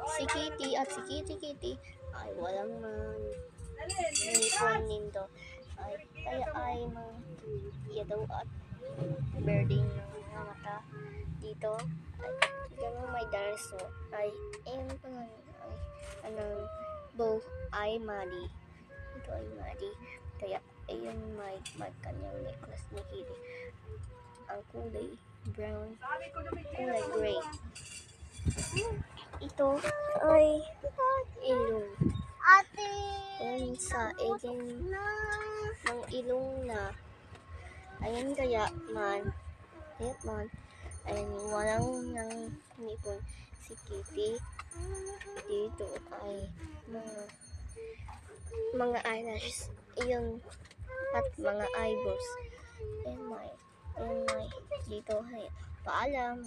Si Kitty at si Kitty ay walang nipon nindo. Ay kaya ay yadaw at birding ng mga mata dito. Ay ganun may daraso ay ayun pa nga ay anong bow ay Maddie. Ito ay Maddie. Kaya ayun may kanyang necklace ni Kitty. Ang kulay brown, kulay gray. Ito ay ilong. Ayan sa edin ng ilong na. Ayan kaya man, ayan walang nang nipon si Kitty. Dito ay mga eyelashes. Iyon at mga eyebrows. And may dito ay paalam.